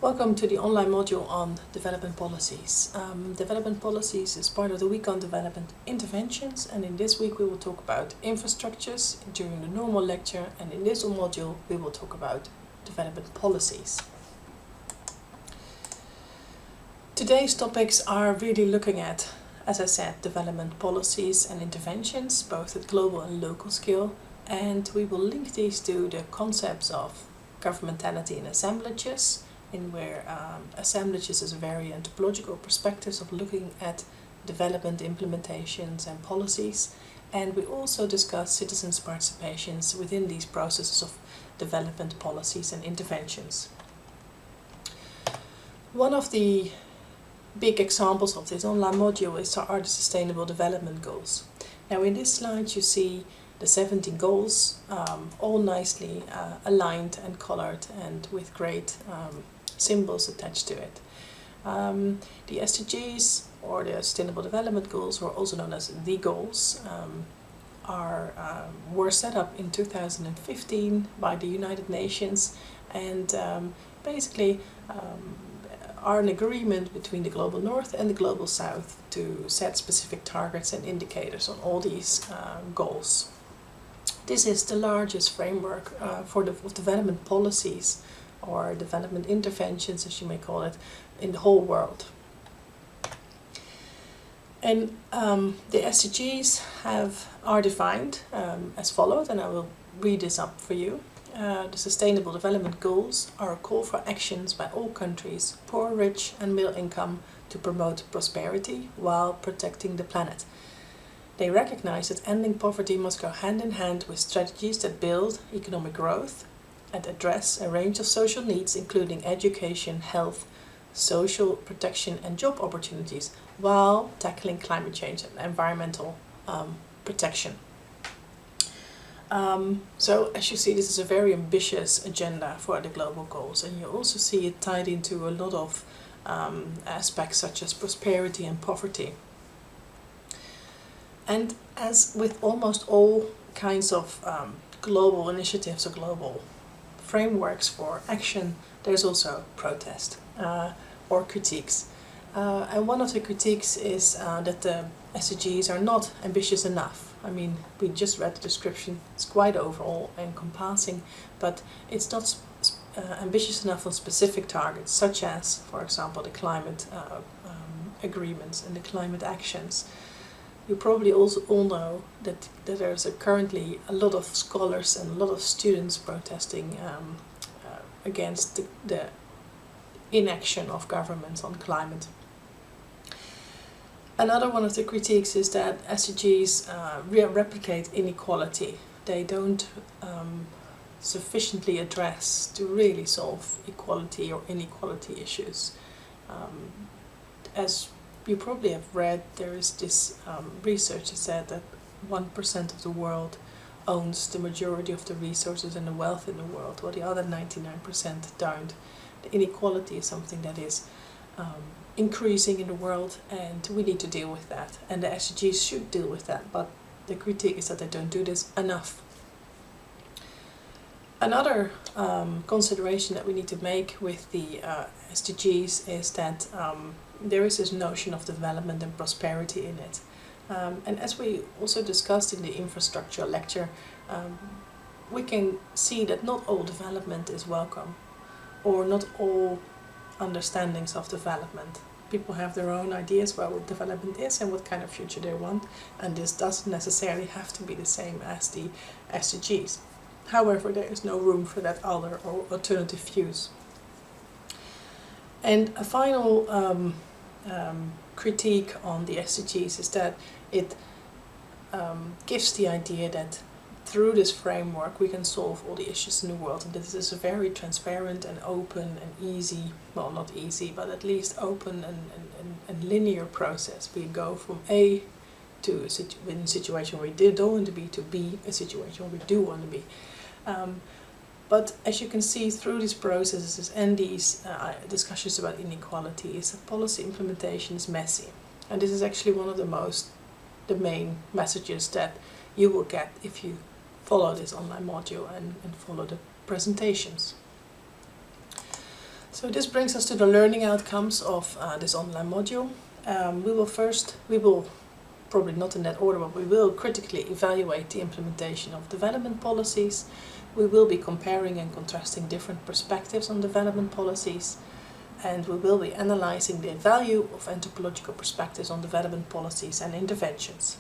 Welcome to the online module on development policies. Development policies is part of the week on development interventions, and in this week we will talk about infrastructures during the normal lecture, and in this module we will talk about development policies. Today's topics are really looking at, as I said, development policies and interventions, both at global and local scale, and we will link these to the concepts of governmentality and assemblages, in where assemblages is a very anthropological perspectives of looking at development implementations and policies, and we also discuss citizens' participations within these processes of development policies and interventions. One of the big examples of this online module are the Sustainable Development Goals. Now in this slide you see the 17 goals, all nicely aligned and colored and with great symbols attached to it. The SDGs, or the Sustainable Development Goals, or also known as the goals, were set up in 2015 by the United Nations, and basically are an agreement between the Global North and the Global South to set specific targets and indicators on all these goals. This is the largest framework for development policies, or development interventions, as you may call it, in the whole world. And the SDGs are defined as follows, and I will read this up for you. The Sustainable Development Goals are a call for actions by all countries, poor, rich and middle income, to promote prosperity while protecting the planet. They recognize that ending poverty must go hand in hand with strategies that build economic growth and address a range of social needs, including education, health, social protection and job opportunities, while tackling climate change and environmental protection. So as you see, this is a very ambitious agenda for the global goals, and you also see it tied into a lot of aspects such as prosperity and poverty. And as with almost all kinds of global initiatives or global frameworks for action, there's also protest or critiques. And one of the critiques is that the SDGs are not ambitious enough. I mean, we just read the description, it's quite overall encompassing, but it's not ambitious enough on specific targets, such as, for example, the climate agreements and the climate actions. You probably also all know that there's currently a lot of scholars and a lot of students protesting against the inaction of governments on climate. Another one of the critiques is that SDGs replicate inequality. They don't sufficiently address to really solve equality or inequality issues. As you probably have read, there is this research that said that 1% of the world owns the majority of the resources and the wealth in the world, while the other 99% don't. The inequality is something that is increasing in the world, and we need to deal with that. And the SDGs should deal with that, but the critique is that they don't do this enough. Another consideration that we need to make with the SDGs is that there is this notion of development and prosperity in it. And as we also discussed in the infrastructure lecture, we can see that not all development is welcome, or not all understandings of development. People have their own ideas about what development is and what kind of future they want, and this doesn't necessarily have to be the same as the SDGs. However, there is no room for that other or alternative views. And a final critique on the SDGs is that it gives the idea that through this framework we can solve all the issues in the world, and this is a very transparent and open and easy, well, not easy, but at least open and linear process. We go from A to a situation where we don't want to be, to B, a situation where we do want to be. But as you can see through these processes and these discussions about inequality, is that policy implementation is messy. And this is actually one of the main messages that you will get if you follow this online module and follow the presentations. So this brings us to the learning outcomes of this online module. We will probably not in that order, but we will critically evaluate the implementation of development policies. We will be comparing and contrasting different perspectives on development policies, and we will be analyzing the value of anthropological perspectives on development policies and interventions.